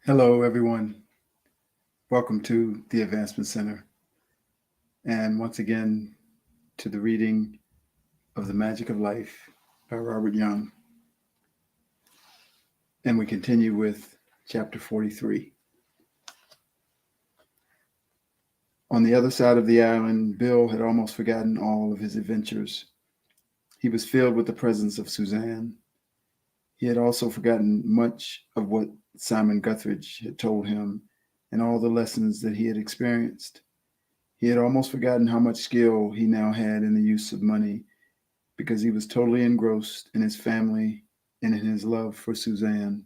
Hello, everyone. Welcome to the Advancement Center, and once again to the reading of The Magic of Life by Robert Young. And we continue with chapter 43. On the other side of the island, Bill had almost forgotten all of his adventures. He was filled with the presence of Suzanne. He had also forgotten much of what Simon Guthridge had told him and all the lessons that he had experienced. He had almost forgotten how much skill he now had in the use of money because he was totally engrossed in his family and in his love for Suzanne.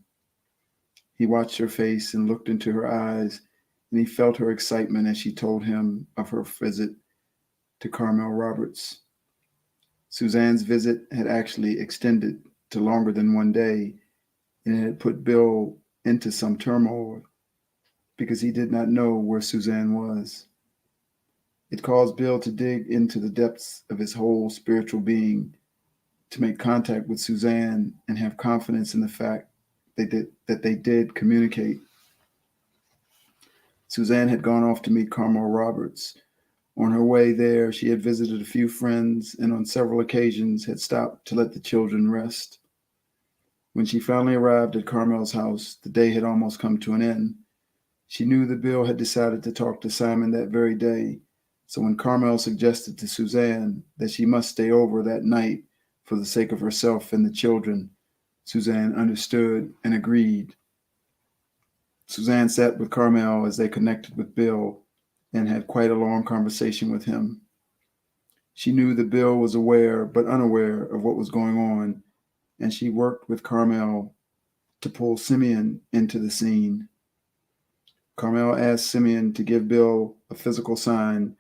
He watched her face and looked into her eyes, and he felt her excitement as she told him of her visit to Carmel Roberts. Suzanne's visit had actually extended to longer than one day, and it had put Bill into some turmoil because he did not know where Suzanne was. It caused Bill to dig into the depths of his whole spiritual being to make contact with Suzanne and have confidence in the fact that they did communicate. Suzanne had gone off to meet Carmel Roberts. On her way there, she had visited a few friends and on several occasions had stopped to let the children rest. When she finally arrived at Carmel's house, the day had almost come to an end. She knew that Bill had decided to talk to Simon that very day, so when Carmel suggested to Suzanne that she must stay over that night for the sake of herself and the children, Suzanne understood and agreed. Suzanne sat with Carmel as they connected with Bill and had quite a long conversation with him. She knew that Bill was aware but unaware of what was going on, and she worked with Carmel to pull Simeon into the scene. Carmel asked Simeon to give Bill a physical sign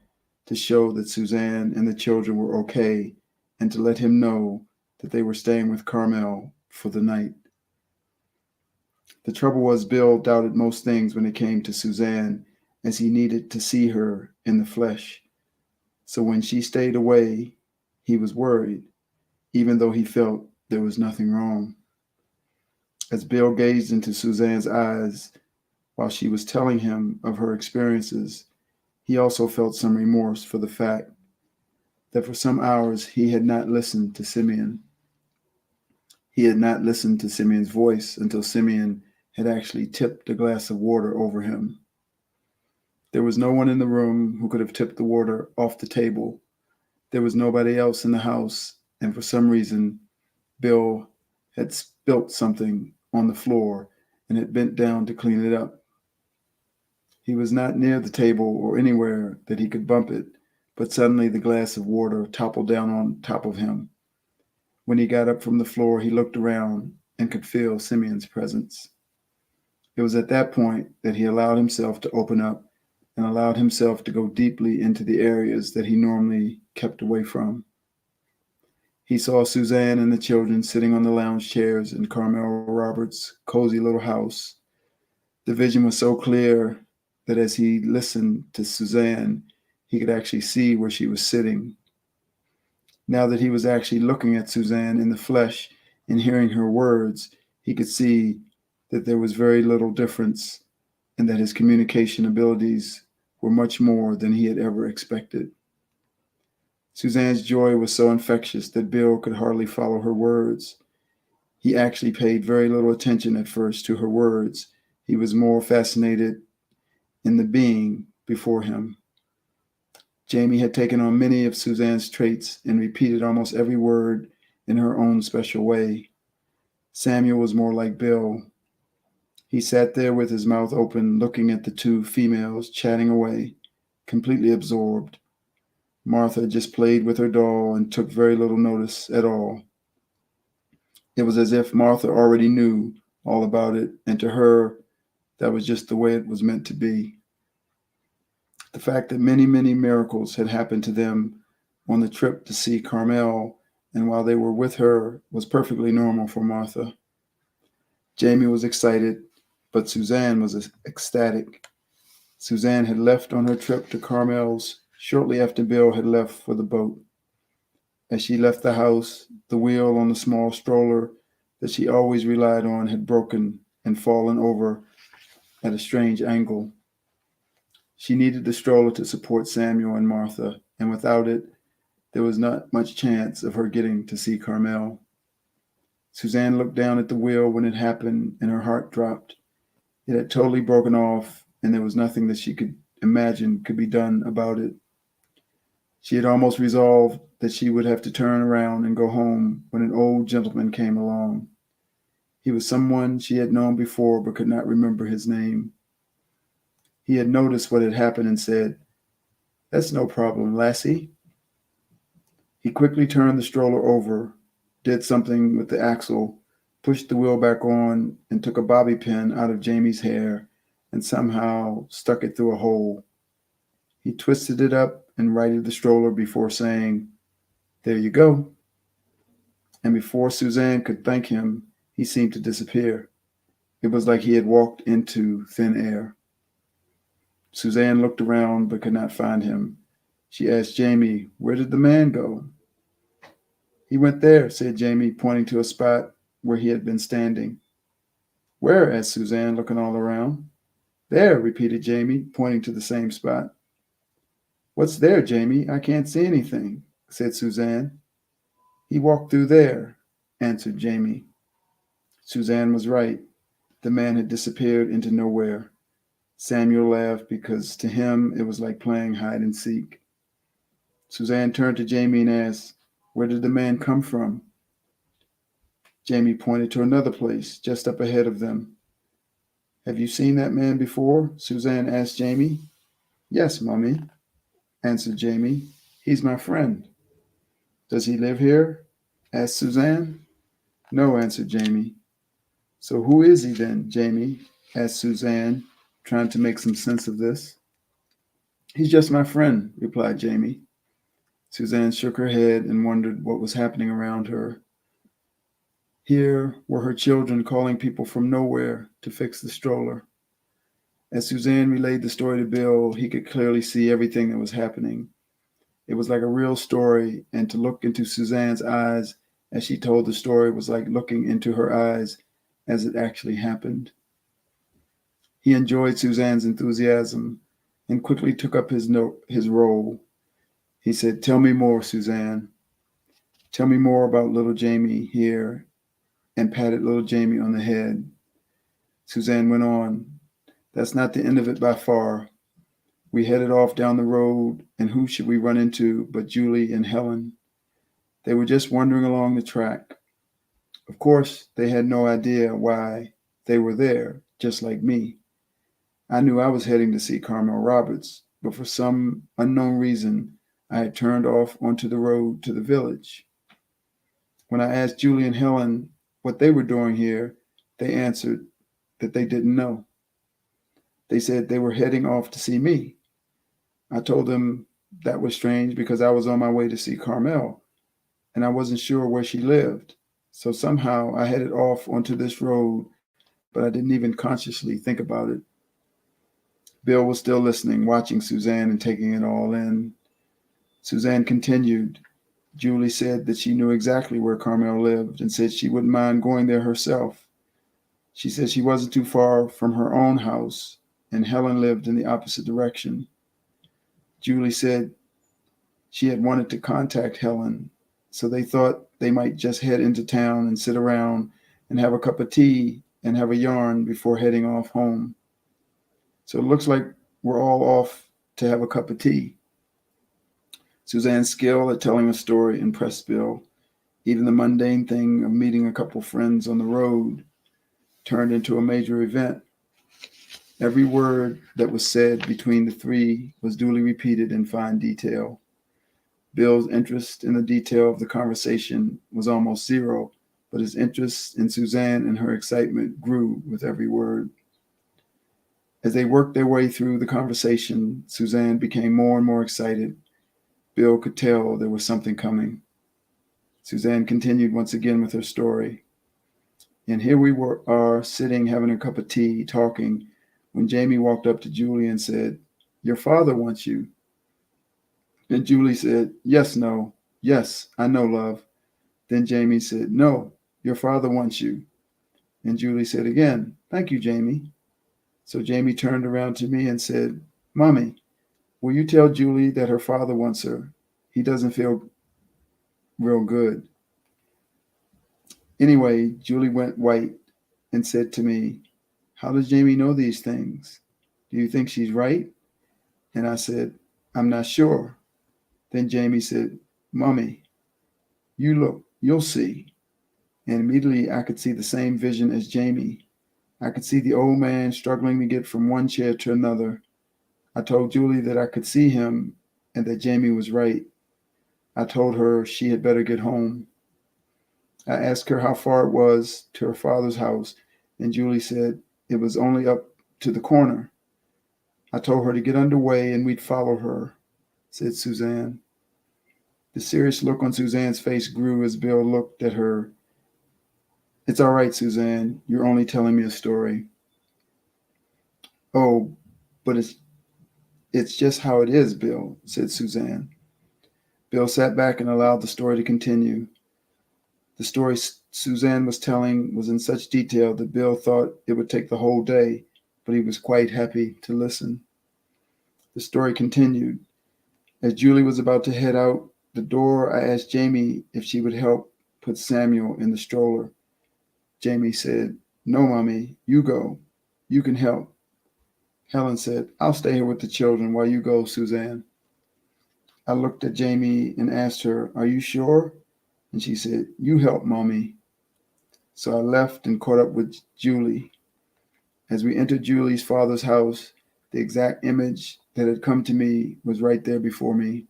to show that Suzanne and the children were okay and to let him know that they were staying with Carmel for the night. The trouble was Bill doubted most things when it came to Suzanne, as he needed to see her in the flesh. So when she stayed away, he was worried, even though he felt there was nothing wrong. As Bill gazed into Suzanne's eyes while she was telling him of her experiences, he also felt some remorse for the fact that for some hours he had not listened to Simeon. He had not listened to Simeon's voice until Simeon had actually tipped a glass of water over him. There was no one in the room who could have tipped the water off the table. There was nobody else in the house, and for some reason, Bill had spilt something on the floor and had bent down to clean it up. He was not near the table or anywhere that he could bump it, but suddenly the glass of water toppled down on top of him. When he got up from the floor, he looked around and could feel Simeon's presence. It was at that point that he allowed himself to open up and allowed himself to go deeply into the areas that he normally kept away from. He saw Suzanne and the children sitting on the lounge chairs in Carmel Roberts' cozy little house. The vision was so clear that as he listened to Suzanne, he could actually see where she was sitting. Now that he was actually looking at Suzanne in the flesh and hearing her words, he could see that there was very little difference and that his communication abilities were much more than he had ever expected. Suzanne's joy was so infectious that Bill could hardly follow her words. He actually paid very little attention at first to her words. He was more fascinated in the being before him. Jamie had taken on many of Suzanne's traits and repeated almost every word in her own special way. Samuel was more like Bill. He sat there with his mouth open, looking at the two females chatting away, completely absorbed. Martha just played with her doll and took very little notice at all. It was as if Martha already knew all about it, and to her, that was just the way it was meant to be. The fact that many, many miracles had happened to them on the trip to see Carmel and while they were with her was perfectly normal for Martha. Jamie was excited, but Suzanne was ecstatic. Suzanne had left on her trip to Carmel's shortly after Bill had left for the boat. As she left the house, the wheel on the small stroller that she always relied on had broken and fallen over at a strange angle. She needed the stroller to support Samuel and Martha, and without it, there was not much chance of her getting to see Carmel. Suzanne looked down at the wheel when it happened, and her heart dropped. It had totally broken off, and there was nothing that she could imagine could be done about it. She had almost resolved that she would have to turn around and go home when an old gentleman came along. He was someone she had known before but could not remember his name. He had noticed what had happened and said, "That's no problem, lassie." He quickly turned the stroller over, did something with the axle, pushed the wheel back on, and took a bobby pin out of Jamie's hair and somehow stuck it through a hole. He twisted it up and righted the stroller before saying, "There you go." And before Suzanne could thank him, he seemed to disappear. It was like he had walked into thin air. Suzanne looked around but could not find him. She asked Jamie, "Where did the man go?" "He went there," said Jamie, pointing to a spot where he had been standing. "Where?" asked Suzanne, looking all around. "There," repeated Jamie, pointing to the same spot. "What's there, Jamie? I can't see anything," said Suzanne. "He walked through there," answered Jamie. Suzanne was right. The man had disappeared into nowhere. Samuel laughed because to him it was like playing hide and seek. Suzanne turned to Jamie and asked, "Where did the man come from?" Jamie pointed to another place just up ahead of them. "Have you seen that man before?" Suzanne asked Jamie. "Yes, Mummy," answered Jamie. "He's my friend." "Does he live here?" asked Suzanne. "No," answered Jamie. "So who is he then, Jamie?" asked Suzanne, trying to make some sense of this. "He's just my friend," replied Jamie. Suzanne shook her head and wondered what was happening around her. Here were her children calling people from nowhere to fix the stroller. As Suzanne relayed the story to Bill, he could clearly see everything that was happening. It was like a real story, and to look into Suzanne's eyes as she told the story was like looking into her eyes as it actually happened. He enjoyed Suzanne's enthusiasm and quickly took up his role. He said, "Tell me more, Suzanne. Tell me more about little Jamie here," and patted little Jamie on the head. Suzanne went on, "That's not the end of it by far. We headed off down the road, and who should we run into but Julie and Helen? They were just wandering along the track. Of course, they had no idea why they were there, just like me. I knew I was heading to see Carmel Roberts, but for some unknown reason, I had turned off onto the road to the village. When I asked Julie and Helen what they were doing here, they answered that they didn't know. They said they were heading off to see me. I told them that was strange because I was on my way to see Carmel, and I wasn't sure where she lived. So somehow I headed off onto this road, but I didn't even consciously think about it." Bill was still listening, watching Suzanne and taking it all in. Suzanne continued. "Julie said that she knew exactly where Carmel lived and said she wouldn't mind going there herself. She said she wasn't too far from her own house, and Helen lived in the opposite direction. Julie said she had wanted to contact Helen, so they thought they might just head into town and sit around and have a cup of tea and have a yarn before heading off home. So it looks like we're all off to have a cup of tea." Suzanne's skill at telling a story impressed Bill. Even the mundane thing of meeting a couple friends on the road turned into a major event. Every word that was said between the three was duly repeated in fine detail. Bill's interest in the detail of the conversation was almost zero, but his interest in Suzanne and her excitement grew with every word. As they worked their way through the conversation, Suzanne became more and more excited. Bill could tell there was something coming. Suzanne continued once again with her story. "And here we are sitting having a cup of tea, talking, when Jamie walked up to Julie and said, 'Your father wants you.' And Julie said, 'Yes, no. Yes, I know, love.' Then Jamie said, 'No, your father wants you.' And Julie said again, 'Thank you, Jamie.' So Jamie turned around to me and said, "Mommy, will you tell Julie that her father wants her? He doesn't feel real good." Anyway, Julie went white and said to me, "How does Jamie know these things? Do you think she's right?" And I said, "I'm not sure." Then Jamie said, "Mommy, you look, you'll see." And immediately I could see the same vision as Jamie. I could see the old man struggling to get from one chair to another. I told Julie that I could see him and that Jamie was right. I told her she had better get home. I asked her how far it was to her father's house, and Julie said it was only up to the corner. I told her to get underway and we'd follow her, said Suzanne. The serious look on Suzanne's face grew as Bill looked at her. "It's all right, Suzanne. You're only telling me a story." "Oh, but it's just how it is, Bill," said Suzanne. Bill sat back and allowed the story to continue. The story Suzanne was telling was in such detail that Bill thought it would take the whole day, but he was quite happy to listen. The story continued. As Julie was about to head out the door, I asked Jamie if she would help put Samuel in the stroller. Jamie said, "No, Mommy, you go. You can help." Helen said, "I'll stay here with the children while you go, Suzanne." I looked at Jamie and asked her, "Are you sure?" And she said, "You help, Mommy." So I left and caught up with Julie. As we entered Julie's father's house, the exact image that had come to me was right there before me.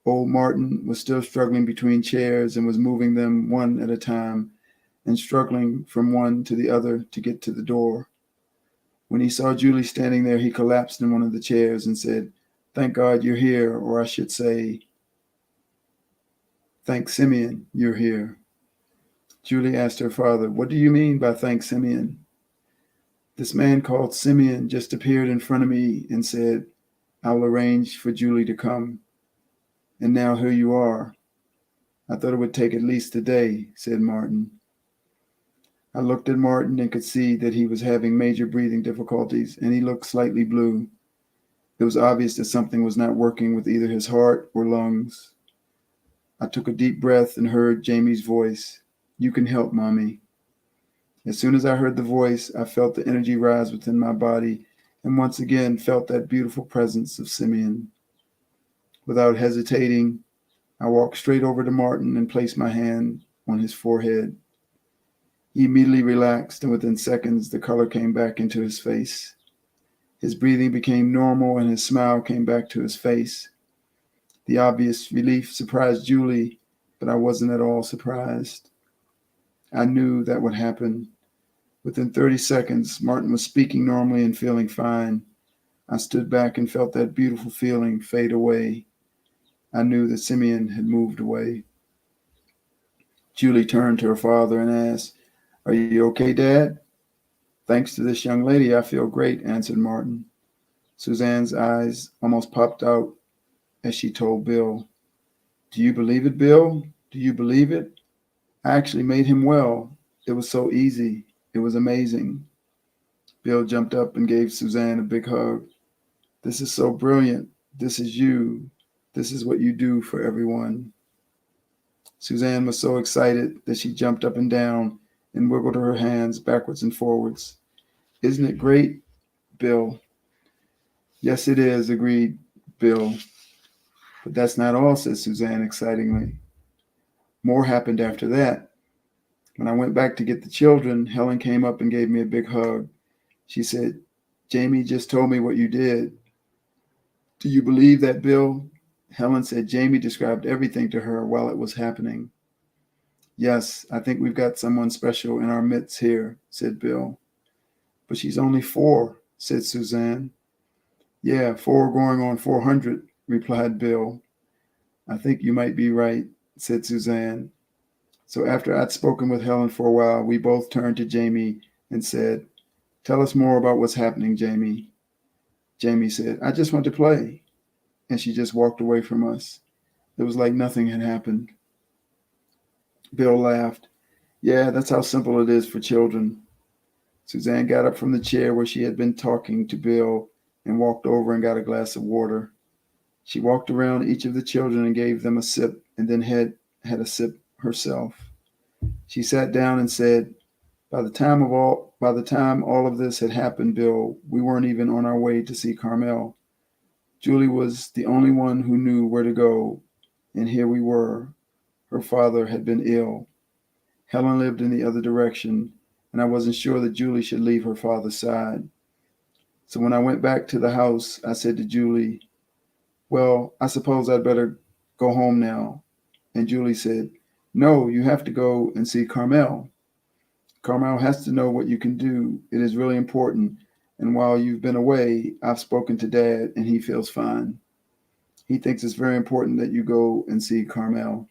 Old Martin was still struggling between chairs and was moving them one at a time and struggling from one to the other to get to the door. When he saw Julie standing there, he collapsed in one of the chairs and said, "Thank God you're here," or I should say, "Thank Simeon you're here." Julie asked her father, "What do you mean by thank Simeon?" "This man called Simeon just appeared in front of me and said, 'I'll arrange for Julie to come.' And now here you are. I thought it would take at least a day," said Martin. I looked at Martin and could see that he was having major breathing difficulties, and he looked slightly blue. It was obvious that something was not working with either his heart or lungs. I took a deep breath and heard Jamie's voice. "You can help, Mommy." As soon as I heard the voice, I felt the energy rise within my body and once again felt that beautiful presence of Simeon. Without hesitating, I walked straight over to Martin and placed my hand on his forehead. He immediately relaxed, and within seconds, the color came back into his face. His breathing became normal, and his smile came back to his face. The obvious relief surprised Julie, but I wasn't at all surprised. I knew that would happen. Within 30 seconds, Martin was speaking normally and feeling fine. I stood back and felt that beautiful feeling fade away. I knew that Simeon had moved away. Julie turned to her father and asked, "Are you okay, Dad?" "Thanks to this young lady, I feel great," answered Martin. Suzanne's eyes almost popped out as she told Bill, "Do you believe it, Bill? Do you believe it? I actually made him well. It was so easy. It was amazing." Bill jumped up and gave Suzanne a big hug. "This is so brilliant. This is you. This is what you do for everyone." Suzanne was so excited that she jumped up and down and wiggled her hands backwards and forwards. "Isn't it great, Bill?" "Yes, it is," agreed Bill. "But that's not all," said Suzanne excitingly. "More happened after that. When I went back to get the children, Helen came up and gave me a big hug. She said, 'Jamie just told me what you did.' Do you believe that, Bill?" Helen said Jamie described everything to her while it was happening. "Yes, I think we've got someone special in our midst here," said Bill. "But she's only 4, said Suzanne. "Yeah, 4 going on 400, replied Bill. "I think you might be right," said Suzanne. So after I'd spoken with Helen for a while, we both turned to Jamie and said, "Tell us more about what's happening, Jamie." Jamie said, "I just want to play." And she just walked away from us. It was like nothing had happened. Bill laughed. "Yeah, that's how simple it is for children." Suzanne got up from the chair where she had been talking to Bill and walked over and got a glass of water. She walked around each of the children and gave them a sip and then had a sip herself. She sat down and said, by the time all of this had happened, Bill, we weren't even on our way to see Carmel. Julie was the only one who knew where to go, and here we were. Her father had been ill. Helen lived in the other direction, and I wasn't sure that Julie should leave her father's side. So when I went back to the house, I said to Julie, well, I suppose I'd better go home now. And Julie said, no, you have to go and see Carmel. Carmel has to know what you can do. It is really important. And while you've been away, I've spoken to Dad, and he feels fine. He thinks it's very important that you go and see Carmel.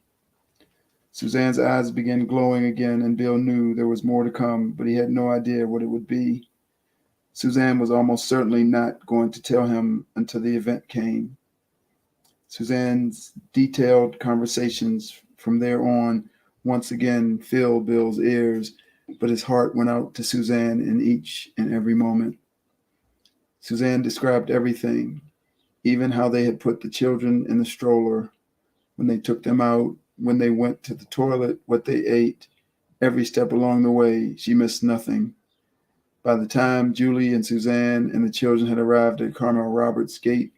Suzanne's eyes began glowing again, and Bill knew there was more to come, but he had no idea what it would be. Suzanne was almost certainly not going to tell him until the event came. Suzanne's detailed conversations from there on once again filled Bill's ears, but his heart went out to Suzanne in each and every moment. Suzanne described everything, even how they had put the children in the stroller, when they took them out, when they went to the toilet, what they ate. Every step along the way, she missed nothing. By the time Julie and Suzanne and the children had arrived at Carmel Roberts' gate,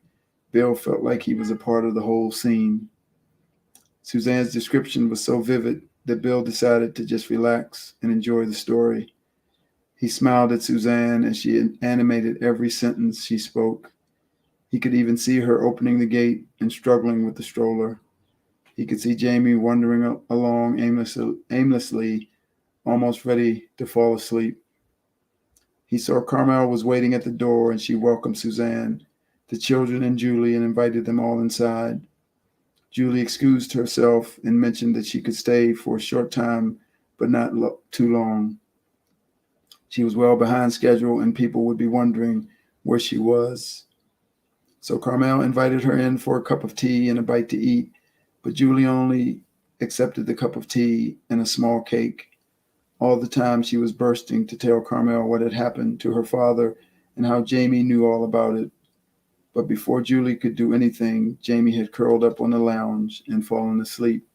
Bill felt like he was a part of the whole scene. Suzanne's description was so vivid that Bill decided to just relax and enjoy the story. He smiled at Suzanne as she animated every sentence she spoke. He could even see her opening the gate and struggling with the stroller. He could see Jamie wandering along aimlessly, almost ready to fall asleep. He saw Carmel was waiting at the door, and she welcomed Suzanne, the children, and Julie, and invited them all inside. Julie excused herself and mentioned that she could stay for a short time, but not too long. She was well behind schedule, and people would be wondering where she was. So Carmel invited her in for a cup of tea and a bite to eat, but Julie only accepted the cup of tea and a small cake. All the time she was bursting to tell Carmel what had happened to her father and how Jamie knew all about it. But before Julie could do anything, Jamie had curled up on the lounge and fallen asleep.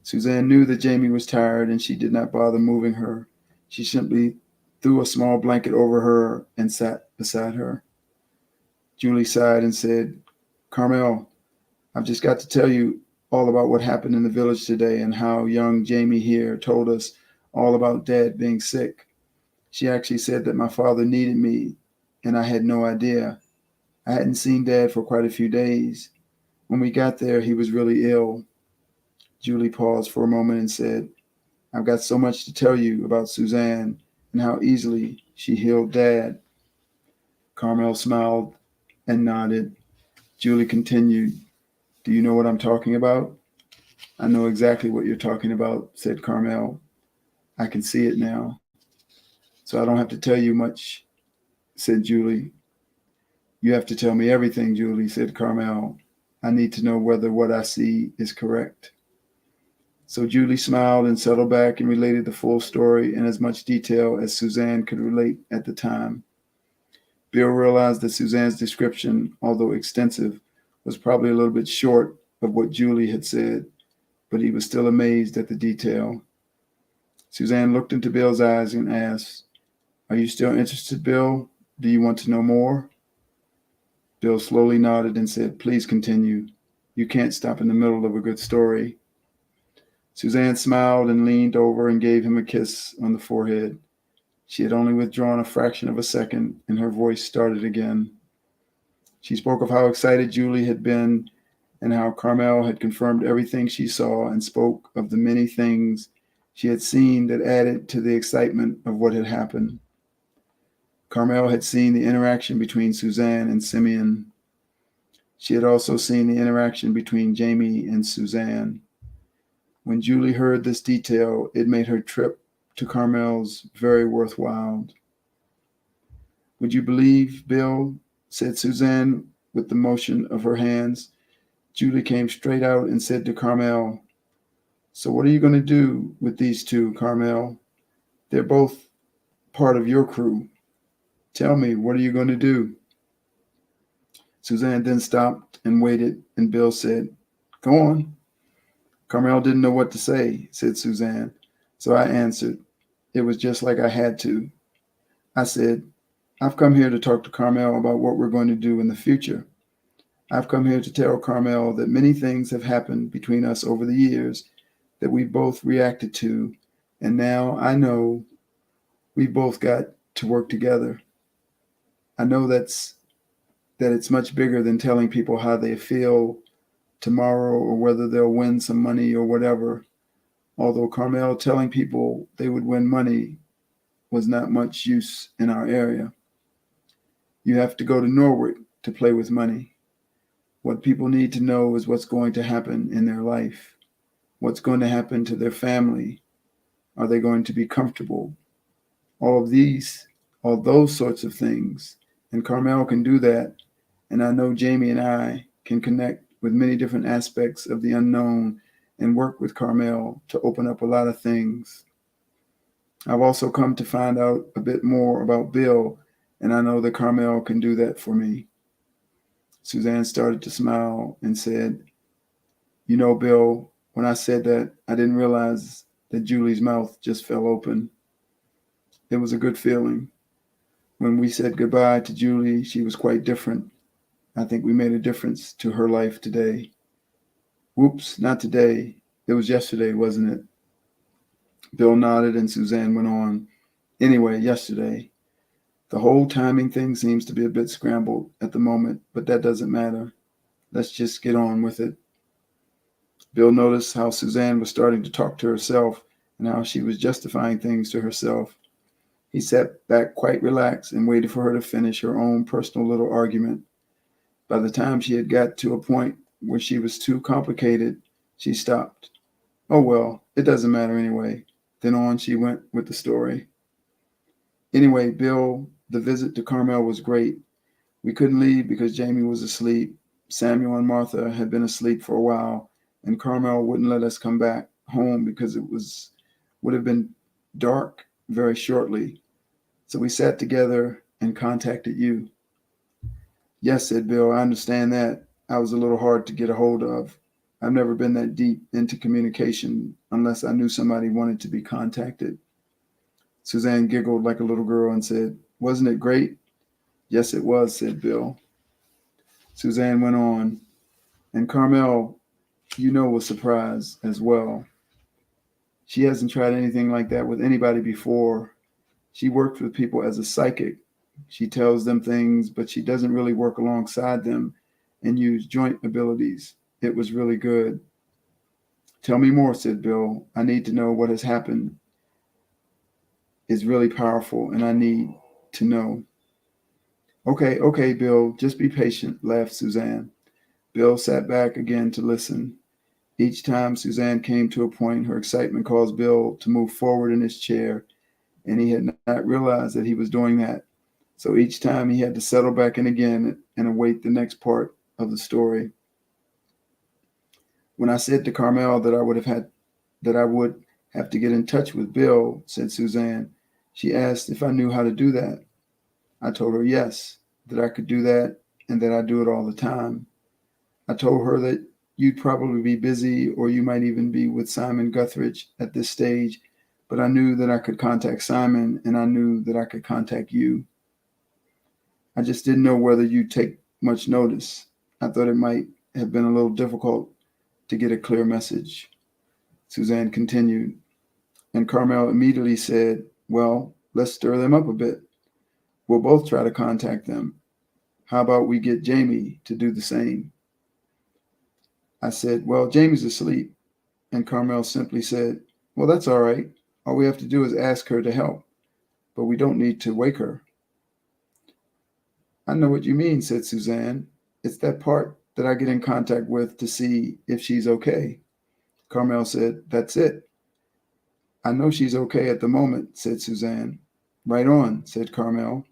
Suzanne knew that Jamie was tired, and she did not bother moving her. She simply threw a small blanket over her and sat beside her. Julie sighed and said, Carmel, I've just got to tell you all about what happened in the village today and how young Jamie here told us all about Dad being sick. She actually said that my father needed me, and I had no idea. I hadn't seen Dad for quite a few days. When we got there, he was really ill. Julie paused for a moment and said, I've got so much to tell you about Suzanne and how easily she healed Dad. Carmel smiled and nodded. Julie continued, do you know what I'm talking about? I know exactly what you're talking about, said Carmel. I can see it now. So I don't have to tell you much, said Julie. You have to tell me everything, Julie, said Carmel. I need to know whether what I see is correct. So Julie smiled and settled back and related the full story in as much detail as Suzanne could relate at the time. Bill realized that Suzanne's description, although extensive, was probably a little bit short of what Julie had said, but he was still amazed at the detail. Suzanne looked into Bill's eyes and asked, Are you still interested, Bill? Do you want to know more? Bill slowly nodded and said, Please continue. You can't stop in the middle of a good story. Suzanne smiled and leaned over and gave him a kiss on the forehead. She had only withdrawn a fraction of a second, and her voice started again. She spoke of how excited Julie had been and how Carmel had confirmed everything she saw, and spoke of the many things she had seen that added to the excitement of what had happened. Carmel had seen the interaction between Suzanne and Simeon. She had also seen the interaction between Jamie and Suzanne. When Julie heard this detail, it made her trip to Carmel's very worthwhile. Would you believe, Bill, said Suzanne with the motion of her hands. Julie came straight out and said to Carmel, So what are you going to do with these two, Carmel? They're both part of your crew. Tell me, what are you going to do? Suzanne then stopped and waited, and Bill said, Go on. Carmel didn't know what to say, said Suzanne. So I answered. It was just like I had to. I said, I've come here to talk to Carmel about what we're going to do in the future. I've come here to tell Carmel that many things have happened between us over the years that we both reacted to, and now I know we both got to work together. I know that it's much bigger than telling people how they feel tomorrow or whether they'll win some money or whatever. Although Carmel telling people they would win money was not much use in our area. You have to go to Norwood to play with money. What people need to know is what's going to happen in their life. What's going to happen to their family? Are they going to be comfortable? All of these, all those sorts of things. And Carmel can do that. And I know Jamie and I can connect with many different aspects of the unknown and work with Carmel to open up a lot of things. I've also come to find out a bit more about Bill, and I know that Carmel can do that for me. Suzanne started to smile and said, You know, Bill, when I said that, I didn't realize that Julie's mouth just fell open. It was a good feeling. When we said goodbye to Julie, she was quite different. I think we made a difference to her life today. Whoops, not today. It was yesterday, wasn't it? Bill nodded and Suzanne went on. Anyway, yesterday. The whole timing thing seems to be a bit scrambled at the moment, but that doesn't matter. Let's just get on with it. Bill noticed how Suzanne was starting to talk to herself and how she was justifying things to herself. He sat back quite relaxed and waited for her to finish her own personal little argument. By the time she had got to a point where she was too complicated, she stopped. Oh well, it doesn't matter anyway. Then on she went with the story. Anyway, Bill, the visit to Carmel was great. We couldn't leave because Jamie was asleep. Samuel and Martha had been asleep for a while, and Carmel wouldn't let us come back home because would have been dark very shortly. So we sat together and contacted you. Yes, said Bill, I understand that. I was a little hard to get a hold of. I've never been that deep into communication unless I knew somebody wanted to be contacted. Suzanne giggled like a little girl and said, Wasn't it great? Yes, it was, said Bill. Suzanne went on, and Carmel, was surprised as well. She hasn't tried anything like that with anybody before. She worked with people as a psychic. She tells them things, but she doesn't really work alongside them and use joint abilities. It was really good. Tell me more, said Bill. I need to know what has happened. It's really powerful, and I need to know. Okay, Bill, just be patient, laughed Suzanne. Bill sat back again to listen. Each time Suzanne came to a point, her excitement caused Bill to move forward in his chair, and he had not realized that he was doing that. So each time he had to settle back in again and await the next part of the story. When I said to Carmel that I would have to get in touch with Bill, said Suzanne, she asked if I knew how to do that. I told her yes, that I could do that and that I do it all the time. I told her that you'd probably be busy or you might even be with Simon Guthridge at this stage, but I knew that I could contact Simon and I knew that I could contact you. I just didn't know whether you'd take much notice. I thought it might have been a little difficult to get a clear message. Suzanne continued, and Carmel immediately said, Well, let's stir them up a bit. We'll both try to contact them. How about we get Jamie to do the same? I said, Well, Jamie's asleep. And Carmel simply said, Well, that's all right. All we have to do is ask her to help, but we don't need to wake her. I know what you mean, said Suzanne. It's that part that I get in contact with to see if she's okay. Carmel said, That's it. I know she's okay at the moment, said Suzanne. Right on, said Carmel.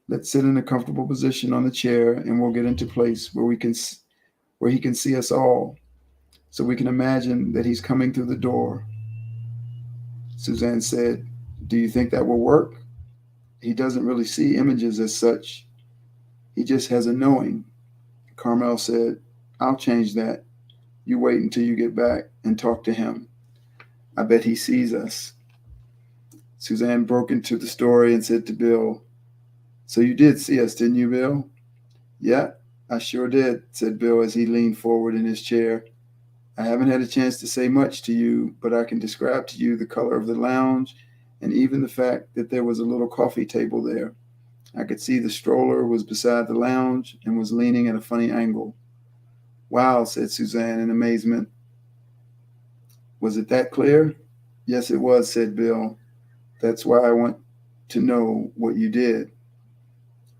Let's sit in a comfortable position on the chair and we'll get into place where he can see us all, so we can imagine that he's coming through the door. Suzanne said, Do you think that will work? he doesn't really see images as such. He just has a knowing. Carmel said, I'll change that. You wait until you get back and talk to him. I bet he sees us. Suzanne broke into the story and said to Bill, So you did see us, didn't you, Bill? Yeah, I sure did, said Bill as he leaned forward in his chair. I haven't had a chance to say much to you, but I can describe to you the color of the lounge and even the fact that there was a little coffee table there. I could see the stroller was beside the lounge and was leaning at a funny angle. Wow, said Suzanne in amazement. Was it that clear? Yes, it was, said Bill. That's why I want to know what you did.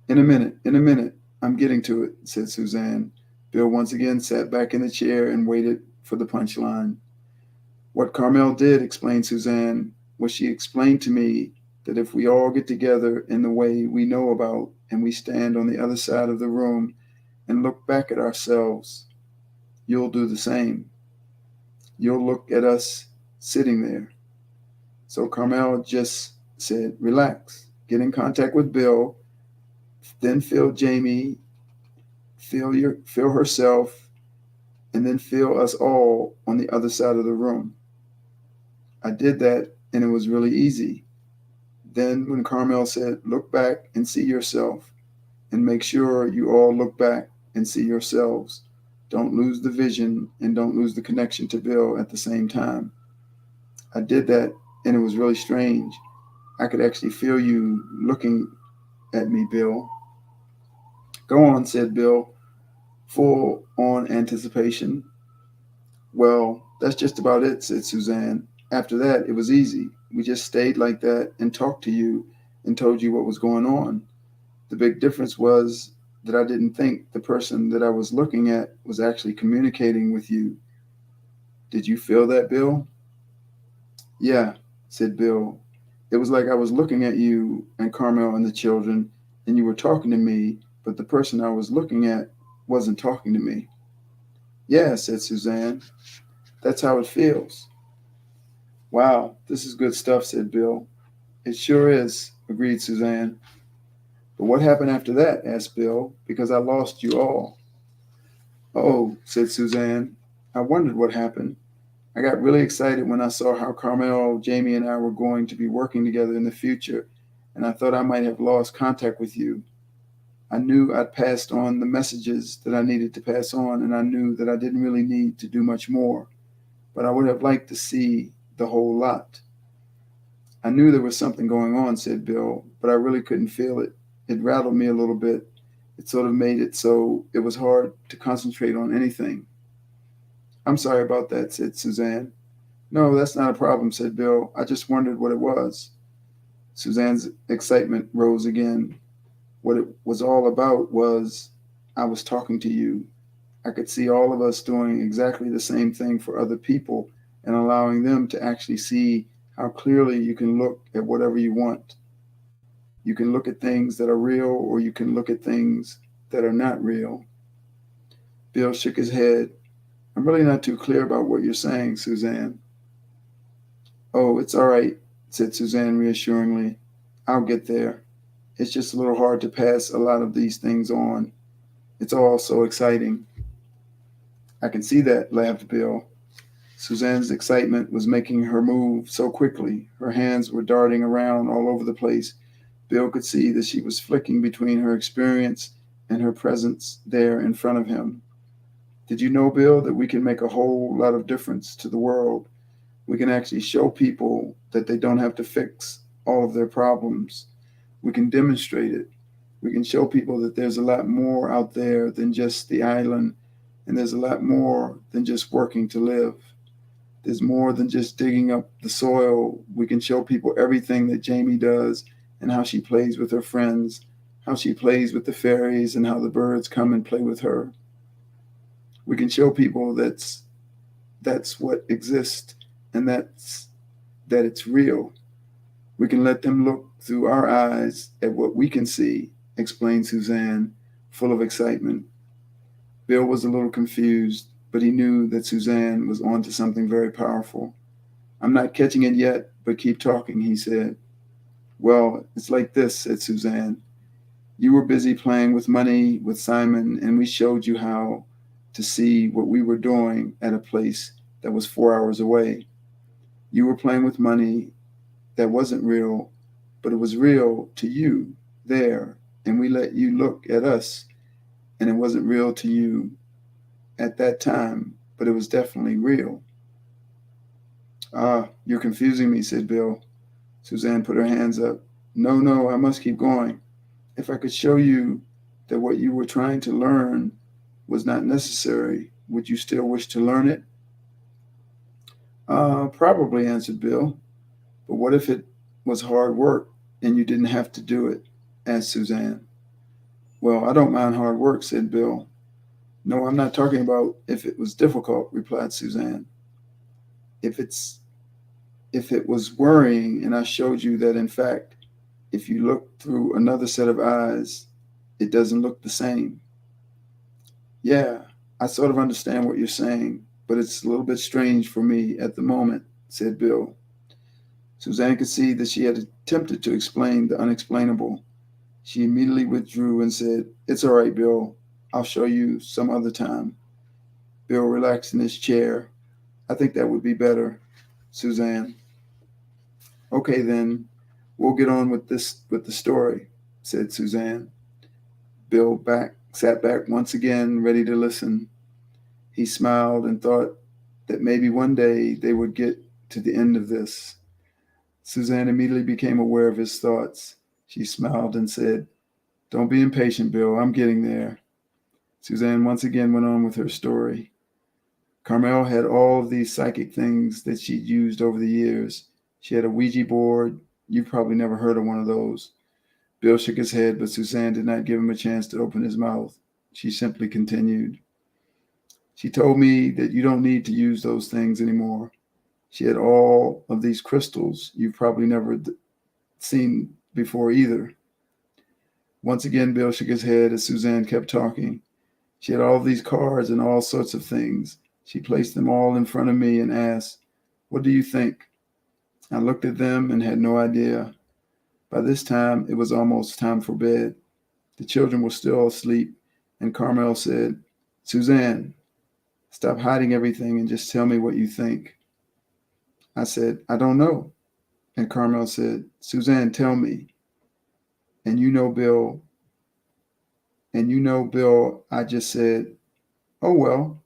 In a minute. I'm getting to it, said Suzanne. Bill once again sat back in the chair and waited for the punchline. What Carmel did, explained Suzanne, was she explained to me that if we all get together in the way we know about and we stand on the other side of the room and look back at ourselves, you'll do the same. You'll look at us sitting there. So Carmel just said, relax, get in contact with Bill, then feel Jamie, feel herself, and then feel us all on the other side of the room. I did that and it was really easy. Then when Carmel said, look back and see yourself, and make sure you all look back and see yourselves. Don't lose the vision and don't lose the connection to Bill at the same time. I did that and it was really strange. I could actually feel you looking at me, Bill. Go on, said Bill, full on anticipation. Well, that's just about it, said Suzanne. After that, it was easy. We just stayed like that and talked to you and told you what was going on. The big difference was that I didn't think the person that I was looking at was actually communicating with you. Did you feel that, Bill? Yeah, said Bill. It was like I was looking at you and Carmel and the children, and you were talking to me, but the person I was looking at wasn't talking to me. Yeah, said Suzanne. That's how it feels. Wow, this is good stuff, said Bill. It sure is, agreed Suzanne. But what happened after that? Asked Bill, because I lost you all. Oh, said Suzanne. I wondered what happened. I got really excited when I saw how Carmel, Jamie, and I were going to be working together in the future, and I thought I might have lost contact with you. I knew I'd passed on the messages that I needed to pass on, and I knew that I didn't really need to do much more, but I would have liked to see the whole lot. I knew there was something going on, said Bill, but I really couldn't feel it. It rattled me a little bit. It sort of made it so it was hard to concentrate on anything. I'm sorry about that, said Suzanne. No, that's not a problem, said Bill. I just wondered what it was. Suzanne's excitement rose again. What it was all about was I was talking to you. I could see all of us doing exactly the same thing for other people and allowing them to actually see how clearly you can look at whatever you want. You can look at things that are real or you can look at things that are not real. Bill shook his head. I'm really not too clear about what you're saying, Suzanne. Oh, it's all right, said Suzanne reassuringly. I'll get there. It's just a little hard to pass a lot of these things on. It's all so exciting. I can see that, laughed Bill. Suzanne's excitement was making her move so quickly. Her hands were darting around all over the place. Bill could see that she was flicking between her experience and her presence there in front of him. Did you know, Bill, that we can make a whole lot of difference to the world? We can actually show people that they don't have to fix all of their problems. We can demonstrate it. We can show people that there's a lot more out there than just the island, and there's a lot more than just working to live. There's more than just digging up the soil. We can show people everything that Jamie does and how she plays with her friends, how she plays with the fairies, and how the birds come and play with her. We can show people that's what exists and that it's real. We can let them look through our eyes at what we can see, explained Suzanne, full of excitement. Bill was a little confused, but he knew that Suzanne was on to something very powerful. I'm not catching it yet, but keep talking, he said. Well, it's like this, said Suzanne. You were busy playing with money with Simon, and we showed you how to see what we were doing at a place that was 4 hours away. You were playing with money that wasn't real, but it was real to you there, and we let you look at us, and it wasn't real to you at that time, but it was definitely real. Ah, you're confusing me, said Bill. Suzanne put her hands up. No, no, I must keep going. If I could show you that what you were trying to learn was not necessary, would you still wish to learn it? Probably, answered Bill. But what if it was hard work and you didn't have to do it? Asked Suzanne. Well, I don't mind hard work, said Bill. No, I'm not talking about if it was difficult, replied Suzanne. If it's if it was worrying and I showed you that in fact, if you look through another set of eyes, it doesn't look the same. Yeah, I sort of understand what you're saying, but it's a little bit strange for me at the moment, said Bill. Suzanne could see that she had attempted to explain the unexplainable. She immediately withdrew and said, It's all right, Bill. I'll show you some other time. Bill relaxed in his chair. I think that would be better, Suzanne. Okay, then, we'll get on with the story, said Suzanne. Bill sat back once again, ready to listen. He smiled and thought that maybe one day they would get to the end of this. Suzanne immediately became aware of his thoughts. She smiled and said, Don't be impatient, Bill. I'm getting there. Suzanne once again went on with her story. Carmel had all of these psychic things that she'd used over the years. She had a Ouija board. You've probably never heard of one of those. Bill shook his head, but Suzanne did not give him a chance to open his mouth. She simply continued. She told me that you don't need to use those things anymore. She had all of these crystals you've probably never seen before either. Once again, Bill shook his head as Suzanne kept talking. She had all these cards and all sorts of things. She placed them all in front of me and asked, What do you think? I looked at them and had no idea. By this time, it was almost time for bed. The children were still asleep, and Carmel said, Suzanne, stop hiding everything and just tell me what you think. I said, I don't know. And Carmel said, Suzanne, tell me. And you know, Bill, I just said, Oh, well,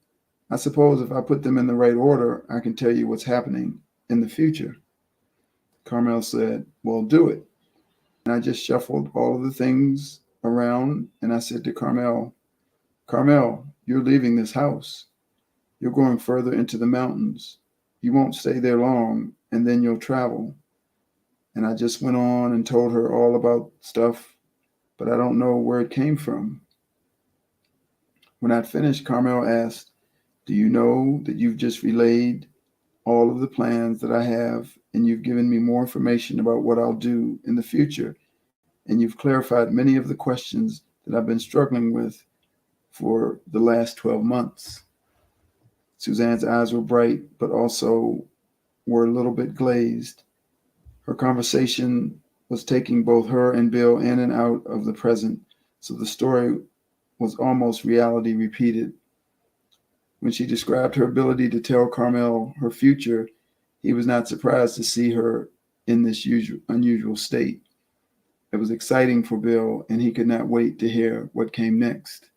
I suppose if I put them in the right order, I can tell you what's happening in the future. Carmel said, Well, do it. And I just shuffled all of the things around and I said to Carmel, Carmel, you're leaving this house. You're going further into the mountains. You won't stay there long and then you'll travel. And I just went on and told her all about stuff, but I don't know where it came from. When I'd finished, Carmel asked, Do you know that you've just relayed all of the plans that I have, and you've given me more information about what I'll do in the future, and you've clarified many of the questions that I've been struggling with for the last 12 months? Suzanne's eyes were bright, but also were a little bit glazed. Her conversation was taking both her and Bill in and out of the present, so the story was almost reality repeated. When she described her ability to tell Carmel her future, he was not surprised to see her in this unusual state. It was exciting for Bill, and he could not wait to hear what came next.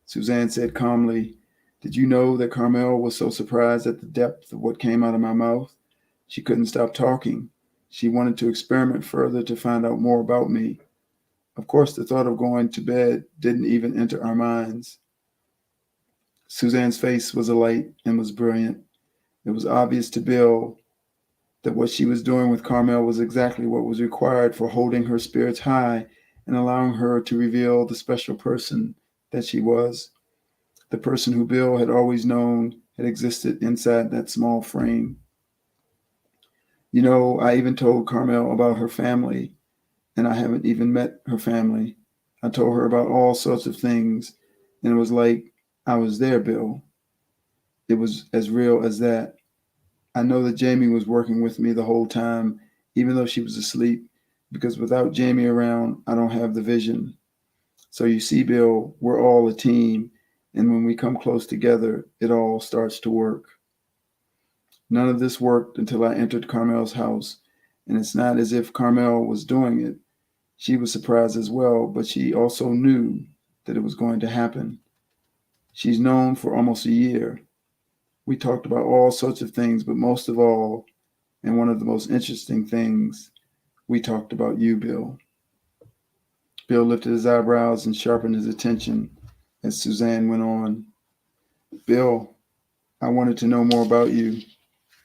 Suzanne said calmly, Did you know that Carmel was so surprised at the depth of what came out of my mouth? She couldn't stop talking. She wanted to experiment further to find out more about me. Of course, the thought of going to bed didn't even enter our minds. Suzanne's face was alight and was brilliant. It was obvious to Bill that what she was doing with Carmel was exactly what was required for holding her spirits high and allowing her to reveal the special person that she was, the person who Bill had always known had existed inside that small frame. You know, I even told Carmel about her family, and I haven't even met her family. I told her about all sorts of things, and it was like I was there, Bill. It was as real as that. I know that Jamie was working with me the whole time, even though she was asleep. because without Jamie around, I don't have the vision. So you see, Bill, we're all a team, and when we come close together, it all starts to work. None of this worked until I entered Carmel's house, and it's not as if Carmel was doing it. She was surprised as well, but she also knew that it was going to happen. She's known for almost a year. We talked about all sorts of things, but most of all, and one of the most interesting things, we talked about you, Bill. Bill lifted his eyebrows and sharpened his attention as Suzanne went on. Bill, I wanted to know more about you.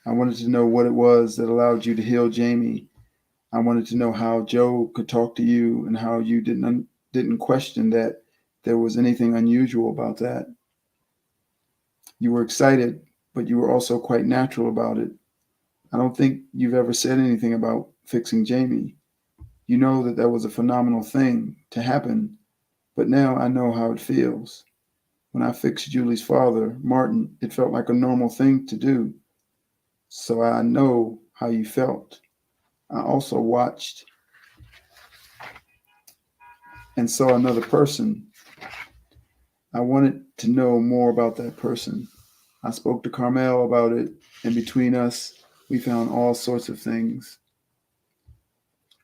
I wanted to know what it was that allowed you to heal Jamie. I wanted to know how Joe could talk to you and how you didn't question that there was anything unusual about that. You were excited, but you were also quite natural about it. I don't think you've ever said anything about fixing Jamie. You know that that was a phenomenal thing to happen, but now I know how it feels. When I fixed Julie's father, Martin, it felt like a normal thing to do. So I know how you felt. I also watched and saw another person. I wanted to know more about that person. I spoke to Carmel about it, and between us, we found all sorts of things.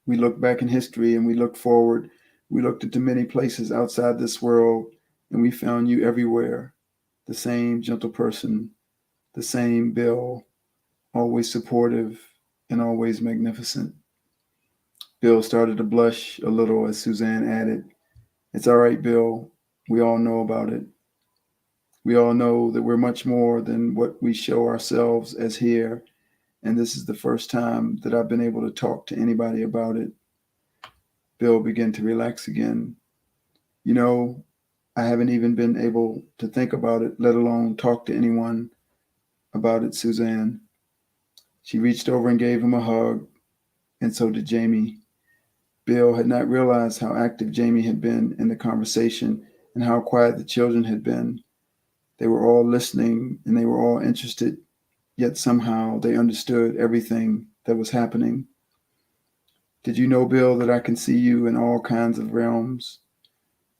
We looked back in history and we looked forward. We looked into many places outside this world, and we found you everywhere. The same gentle person, the same Bill, always supportive and always magnificent. Bill started to blush a little as Suzanne added, It's all right, Bill. We all know about it. We all know that we're much more than what we show ourselves as here, and this is the first time that I've been able to talk to anybody about it. Bill began to relax again. You know, I haven't even been able to think about it, let alone talk to anyone about it, Suzanne. She reached over and gave him a hug, and so did Jamie. Bill had not realized how active Jamie had been in the conversation and how quiet the children had been. They were all listening and they were all interested, yet somehow they understood everything that was happening. Did you know, Bill, that I can see you in all kinds of realms?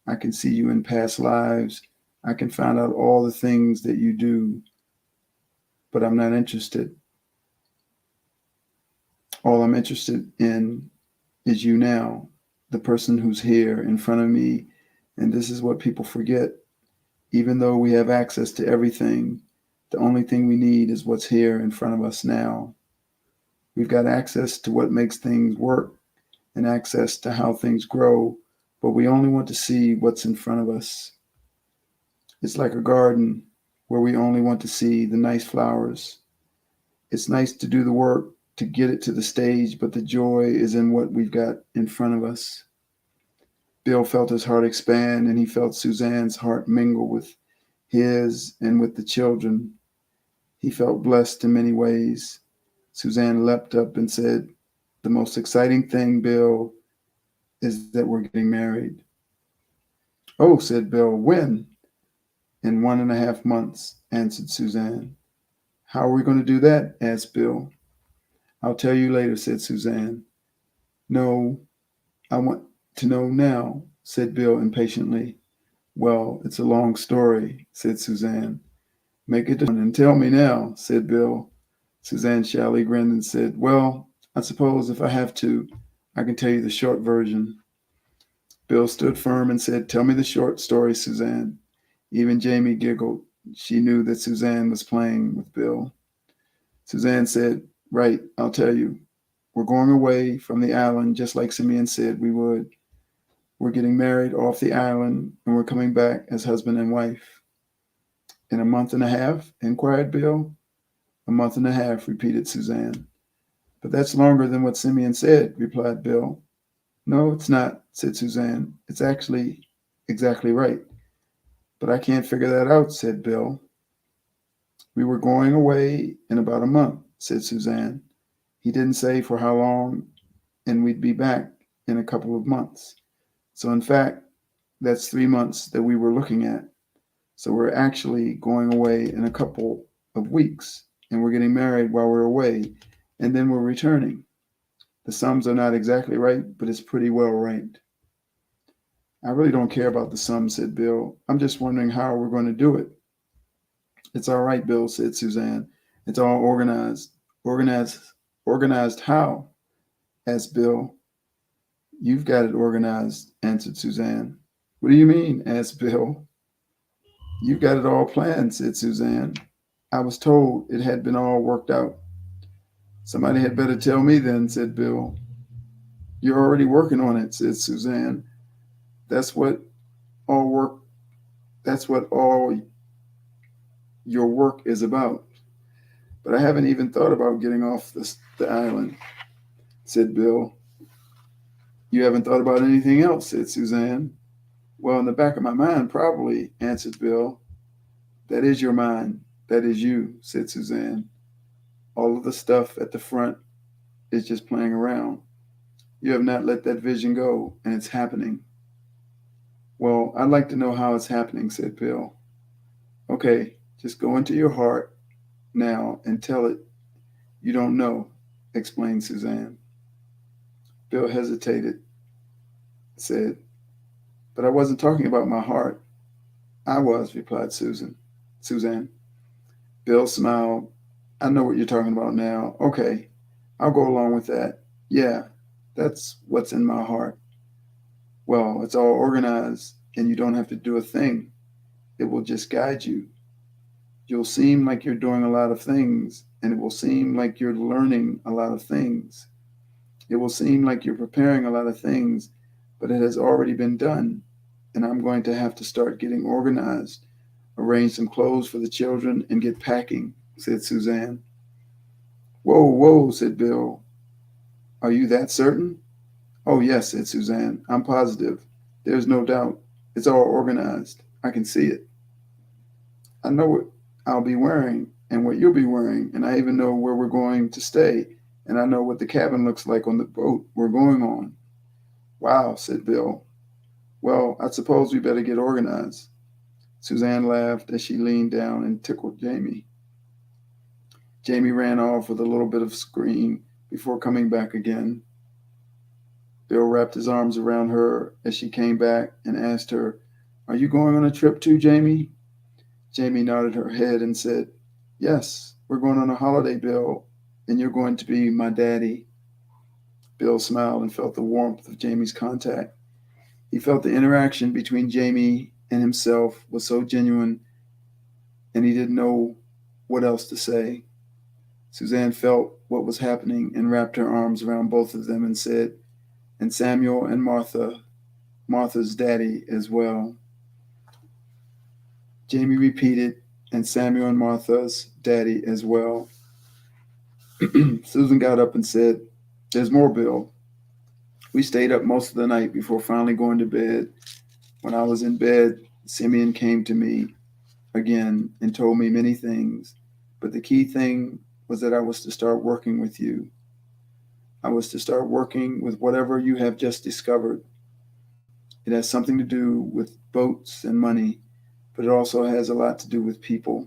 I can see you in past lives. I can find out all the things that you do, but I'm not interested. All I'm interested in is you now, the person who's here in front of me. And this is what people forget. Even though we have access to everything, the only thing we need is what's here in front of us now. We've got access to what makes things work and access to how things grow, but we only want to see what's in front of us. It's like a garden where we only want to see the nice flowers. It's nice to do the work to get it to the stage, but the joy is in what we've got in front of us. Bill felt his heart expand, and he felt Suzanne's heart mingle with his and with the children. He felt blessed in many ways. Suzanne leapt up and said, The most exciting thing, Bill, is that we're getting married. Oh, said Bill, when? In 1.5 months, answered Suzanne. How are we going to do that? Asked Bill. I'll tell you later, said Suzanne. No, I want to know now, said Bill impatiently. Well, it's a long story, said Suzanne. Make it one and tell me now, said Bill. Suzanne shyly grinned and said, Well, I suppose if I have to, I can tell you the short version. Bill stood firm and said, Tell me the short story, Suzanne. Even Jamie giggled. She knew that Suzanne was playing with Bill. Suzanne said, Right, I'll tell you. We're going away from the island just like Simeon said we would. We're getting married off the island and we're coming back as husband and wife. In 1.5 months? Inquired Bill. 1.5 months, repeated Suzanne. But that's longer than what Simeon said, replied Bill. No, it's not, said Suzanne. It's actually exactly right. But I can't figure that out, said Bill. We were going away in about a month, said Suzanne. He didn't say for how long, and we'd be back in a couple of months. So in fact, that's 3 months that we were looking at. So we're actually going away in a couple of weeks, and we're getting married while we're away, and then we're returning. The sums are not exactly right, but it's pretty well right. I really don't care about the sums, said Bill. I'm just wondering how we're going to do it. It's all right, Bill, said Suzanne. It's all organized. Organized organized how? Asked Bill. You've got it organized, answered Suzanne. What do you mean? Asked Bill. You've got it all planned, said Suzanne. I was told it had been all worked out. Somebody had better tell me then, said Bill. You're already working on it, said Suzanne. That's what all work that's what all your work is about. But I haven't even thought about getting off the island, said Bill. You haven't thought about anything else, said Suzanne. Well, in the back of my mind, probably, answered Bill. That is your mind. That is you, said Suzanne. All of the stuff at the front is just playing around. You have not let that vision go, and it's happening. Well, I'd like to know how it's happening, said Bill. Okay, just go into your heart now and tell it you don't know, explained Suzanne. Bill hesitated, said, but I wasn't talking about my heart. I was, replied Suzanne. Bill smiled. I know what you're talking about now. Okay, I'll go along with that. Yeah, that's what's in my heart. Well, it's all organized, and you don't have to do a thing. It will just guide you. You'll seem like you're doing a lot of things, and it will seem like you're learning a lot of things. It will seem like you're preparing a lot of things, but it has already been done, and I'm going to have to start getting organized, arrange some clothes for the children, and get packing, said Suzanne. Whoa, whoa, said Bill. Are you that certain? Oh, yes, said Suzanne. I'm positive. There's no doubt. It's all organized. I can see it. I know what I'll be wearing and what you'll be wearing, and I even know where we're going to stay, and I know what the cabin looks like on the boat we're going on. Wow, said Bill. Well, I suppose we better get organized. Suzanne laughed as she leaned down and tickled Jamie. Jamie ran off with a little bit of scream before coming back again. Bill wrapped his arms around her as she came back and asked her, Are you going on a trip too, Jamie? Jamie nodded her head and said, Yes, we're going on a holiday, Bill, and you're going to be my daddy. Bill smiled and felt the warmth of Jamie's contact. He felt the interaction between Jamie and himself was so genuine, and he didn't know what else to say. Suzanne felt what was happening and wrapped her arms around both of them and said, And Samuel and Martha's daddy as well. Jamie repeated, And Samuel and Martha's daddy as well. Susan got up and said, There's more, Bill. We stayed up most of the night before finally going to bed. When I was in bed, Simeon came to me again and told me many things, but the key thing was that I was to start working with you. I was to start working with whatever you have just discovered. It has something to do with boats and money, but it also has a lot to do with people.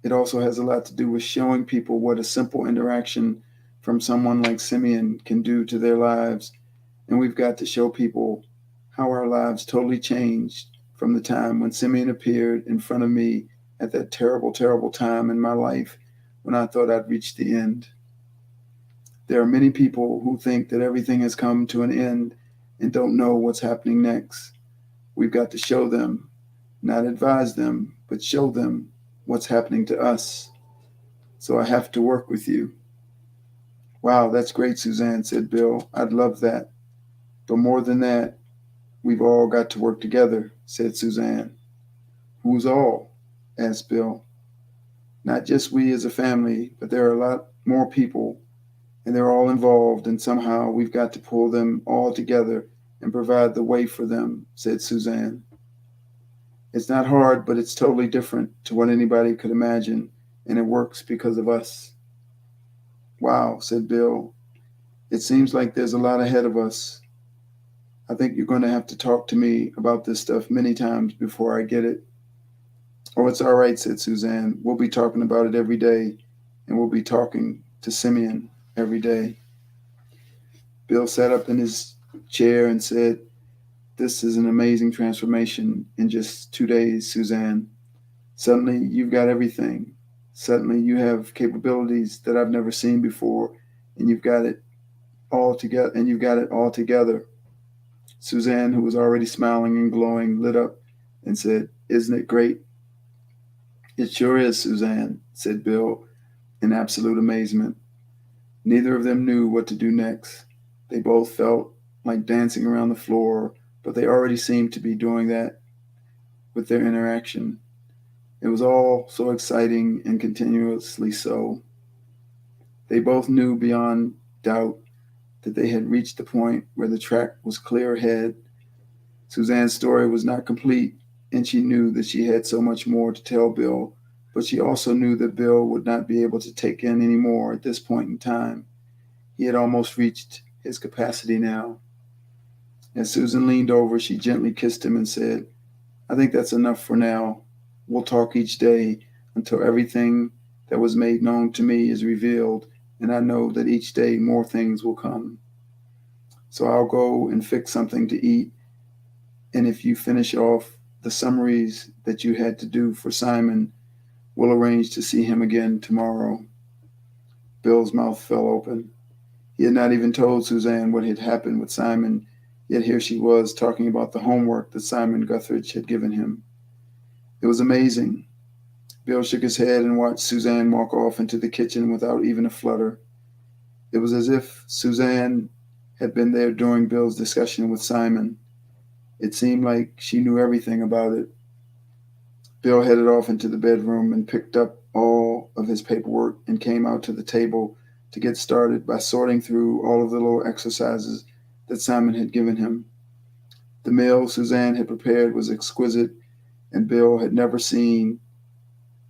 It also has a lot to do with showing people what a simple interaction from someone like Simeon can do to their lives. And we've got to show people how our lives totally changed from the time when Simeon appeared in front of me at that terrible, terrible time in my life when I thought I'd reached the end. There are many people who think that everything has come to an end and don't know what's happening next. We've got to show them, not advise them, but show them what's happening to us. So I have to work with you. Wow, that's great, Suzanne, said Bill. I'd love that. But more than that, we've all got to work together, said Suzanne. Who's all? Asked Bill. Not just we as a family, but there are a lot more people, and they're all involved, and somehow we've got to pull them all together and provide the way for them, said Suzanne. It's not hard, but it's totally different to what anybody could imagine, and it works because of us. Wow, said Bill. It seems like there's a lot ahead of us. I think you're going to have to talk to me about this stuff many times before I get it. Oh, it's all right, said Suzanne. We'll be talking about it every day, and we'll be talking to Simeon every day. Bill sat up in his chair and said, "This is an amazing transformation in just 2 days, Suzanne. Suddenly, you've got everything. Suddenly, you have capabilities that I've never seen before, and you've got it all together. And you've got it all together." Suzanne, who was already smiling and glowing, lit up and said, "Isn't it great?" "It sure is, Suzanne," said Bill in absolute amazement. Neither of them knew what to do next. They both felt like dancing around the floor, but they already seemed to be doing that with their interaction. It was all so exciting and continuously so. They both knew beyond doubt that they had reached the point where the track was clear ahead. Suzanne's story was not complete, and she knew that she had so much more to tell Bill, but she also knew that Bill would not be able to take in any more at this point in time. He had almost reached his capacity now. As Susan leaned over, she gently kissed him and said, "I think that's enough for now. We'll talk each day until everything that was made known to me is revealed, and I know that each day more things will come. So I'll go and fix something to eat, and if you finish off the summaries that you had to do for Simon, we'll arrange to see him again tomorrow." Bill's mouth fell open. He had not even told Suzanne what had happened with Simon, yet here she was talking about the homework that Simon Guthridge had given him. It was amazing. Bill shook his head and watched Suzanne walk off into the kitchen without even a flutter. It was as if Suzanne had been there during Bill's discussion with Simon. It seemed like she knew everything about it. Bill headed off into the bedroom and picked up all of his paperwork and came out to the table to get started by sorting through all of the little exercises that Simon had given him. The meal Suzanne had prepared was exquisite, and Bill had never seen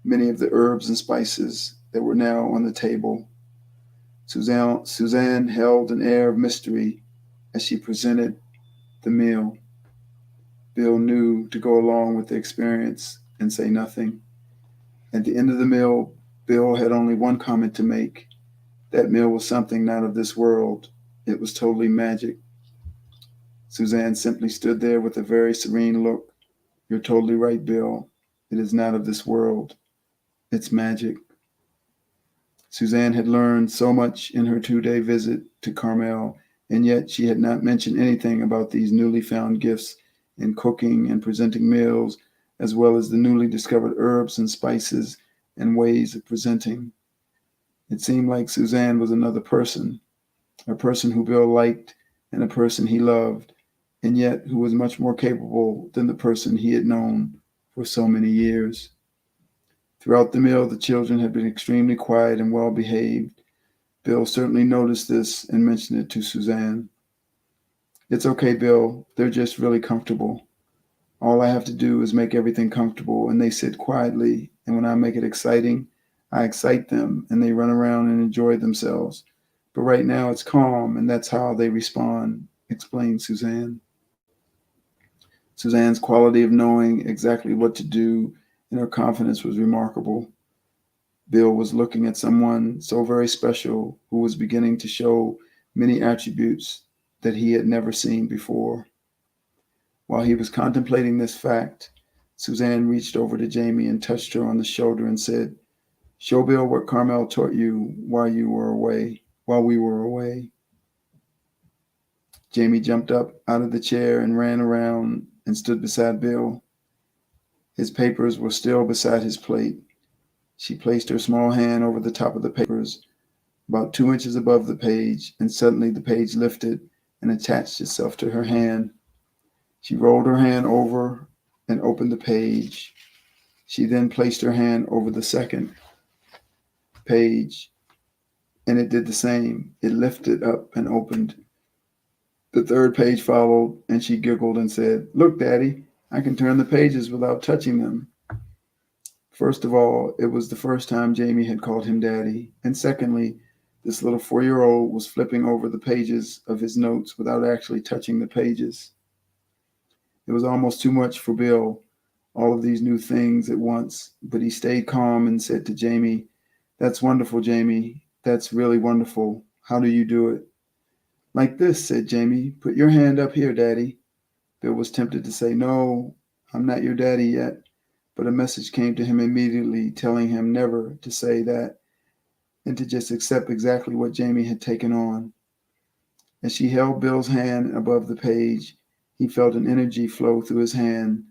many of the herbs and spices that were now on the table. Suzanne held an air of mystery as she presented the meal. Bill knew to go along with the experience and say nothing. At the end of the meal, Bill had only one comment to make. That meal was something not of this world. It was totally magic. Suzanne simply stood there with a very serene look. "You're totally right, Bill. It is not of this world. It's magic." Suzanne had learned so much in her 2 day visit to Carmel, and yet she had not mentioned anything about these newly found gifts in cooking and presenting meals, as well as the newly discovered herbs and spices and ways of presenting. It seemed like Suzanne was another person, a person who Bill liked and a person he loved, and yet who was much more capable than the person he had known for so many years. Throughout the meal, the children had been extremely quiet and well behaved. Bill certainly noticed this and mentioned it to Suzanne. "It's okay, Bill. They're just really comfortable. All I have to do is make everything comfortable, and they sit quietly. And when I make it exciting, I excite them, and they run around and enjoy themselves. But right now it's calm, and that's how they respond," explained Suzanne. Suzanne's quality of knowing exactly what to do and her confidence was remarkable. Bill was looking at someone so very special who was beginning to show many attributes that he had never seen before. While he was contemplating this fact, Suzanne reached over to Jamie and touched her on the shoulder and said, "Show Bill what Carmel taught you while we were away." Jamie jumped up out of the chair and ran around and stood beside Bill. His papers were still beside his plate. She placed her small hand over the top of the papers, about 2 inches above the page, and suddenly the page lifted and attached itself to her hand. She rolled her hand over and opened the page. She then placed her hand over the second page, and it did the same. It lifted up and opened. The third page followed, and she giggled and said, "Look, Daddy, I can turn the pages without touching them." First of all, it was the first time Jamie had called him Daddy, and secondly, this little 4-year-old was flipping over the pages of his notes without actually touching the pages. It was almost too much for Bill, all of these new things at once, but he stayed calm and said to Jamie, "That's wonderful, Jamie. That's really wonderful. How do you do it?" Like this, said Jamie. Put your hand up here, Daddy. Bill was tempted to say, No, I'm not your daddy yet, but a message came to him immediately telling him never to say that and to just accept exactly what Jamie had taken on. As she held Bill's hand above the page, he felt an energy flow through his hand.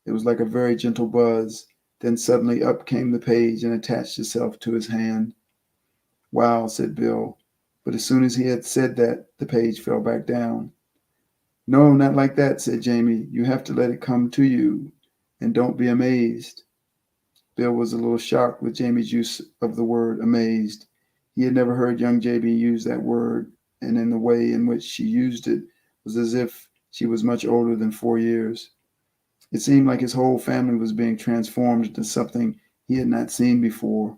It was like a very gentle buzz. Then suddenly up came the page and attached itself to his hand. Wow, said Bill. But as soon as he had said that, the page fell back down. No, not like that, said Jamie. You have to let it come to you, and don't be amazed. Bill was a little shocked with Jamie's use of the word amazed. He had never heard young Jamie use that word, and in the way in which she used it was as if she was much older than 4 years. It seemed like his whole family was being transformed into something he had not seen before.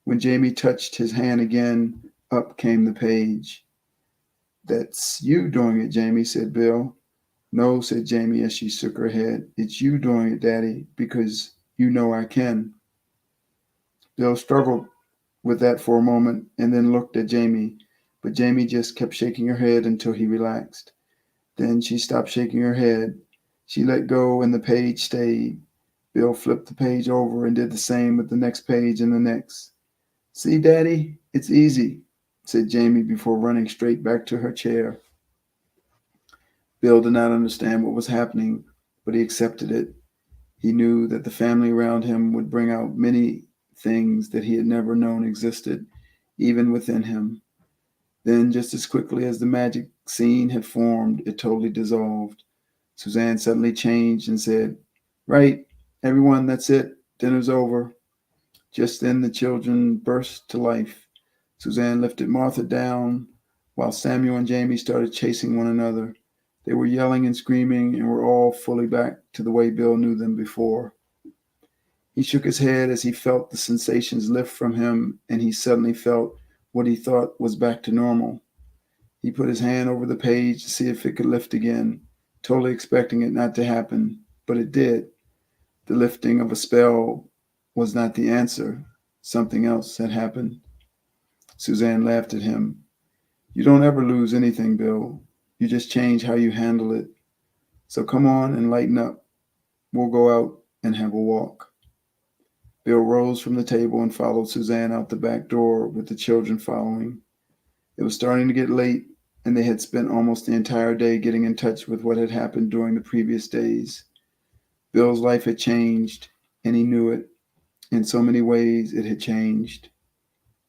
When Jamie touched his hand again, up came the page. That's you doing it, Jamie, said Bill. No, said Jamie as she shook her head. It's you doing it, Daddy, because you know I can. Bill struggled with that for a moment and then looked at Jamie, but Jamie just kept shaking her head until he relaxed. Then she stopped shaking her head. She let go and the page stayed. Bill flipped the page over and did the same with the next page and the next. See, Daddy, it's easy, said Jamie before running straight back to her chair. Bill did not understand what was happening, but he accepted it. He knew that the family around him would bring out many things that he had never known existed, even within him. Then, just as quickly as the magic scene had formed, it totally dissolved. Suzanne suddenly changed and said, Right, everyone, that's it. Dinner's over. Just then the children burst to life. Suzanne lifted Martha down, while Samuel and Jamie started chasing one another. They were yelling and screaming and were all fully back to the way Bill knew them before. He shook his head as he felt the sensations lift from him, and he suddenly felt what he thought was back to normal. He put his hand over the page to see if it could lift again, totally expecting it not to happen, but it did. The lifting of a spell was not the answer. Something else had happened. Suzanne laughed at him. You don't ever lose anything, Bill. You just change how you handle it. So come on and lighten up. We'll go out and have a walk. Bill rose from the table and followed Suzanne out the back door with the children following. It was starting to get late, and they had spent almost the entire day getting in touch with what had happened during the previous days. Bill's life had changed, and he knew it. In so many ways, it had changed.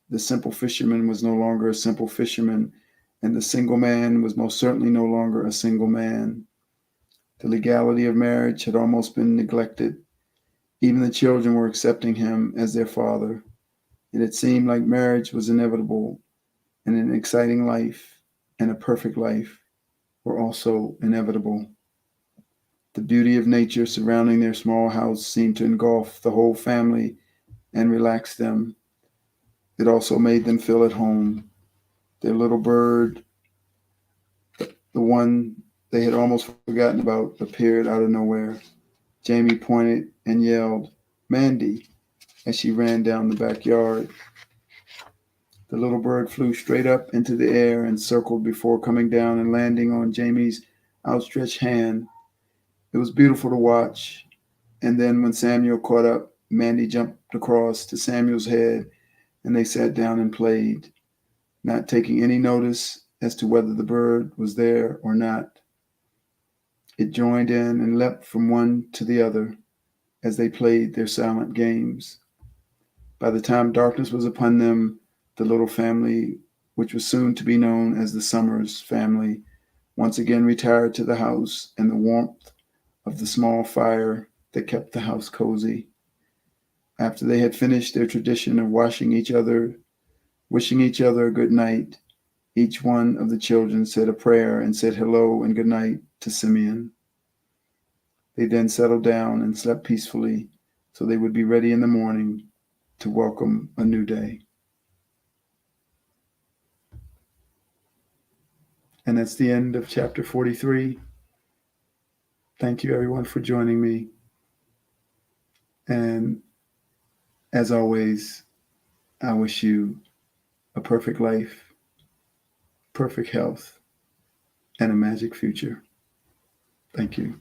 The simple fisherman was no longer a simple fisherman, and the single man was most certainly no longer a single man. The legality of marriage had almost been neglected. Even the children were accepting him as their father. It had seemed like marriage was inevitable, and an exciting life and a perfect life were also inevitable. The beauty of nature surrounding their small house seemed to engulf the whole family and relax them. It also made them feel at home. Their little bird, the one they had almost forgotten about, appeared out of nowhere. Jamie pointed and yelled, Mandy, as she ran down the backyard. The little bird flew straight up into the air and circled before coming down and landing on Jamie's outstretched hand. It was beautiful to watch. And then when Samuel caught up, Mandy jumped across to Samuel's head and they sat down and played, not taking any notice as to whether the bird was there or not. It joined in and leapt from one to the other as they played their silent games. By the time darkness was upon them, the little family, which was soon to be known as the Summers family, once again retired to the house and the warmth of the small fire that kept the house cozy. After they had finished their tradition of wishing each other a good night, each one of the children said a prayer and said hello and good night to Simeon. They then settled down and slept peacefully so they would be ready in the morning to welcome a new day. And that's the end of chapter 43. Thank you, everyone, for joining me. And as always, I wish you a perfect life, perfect health, and a magic future. Thank you.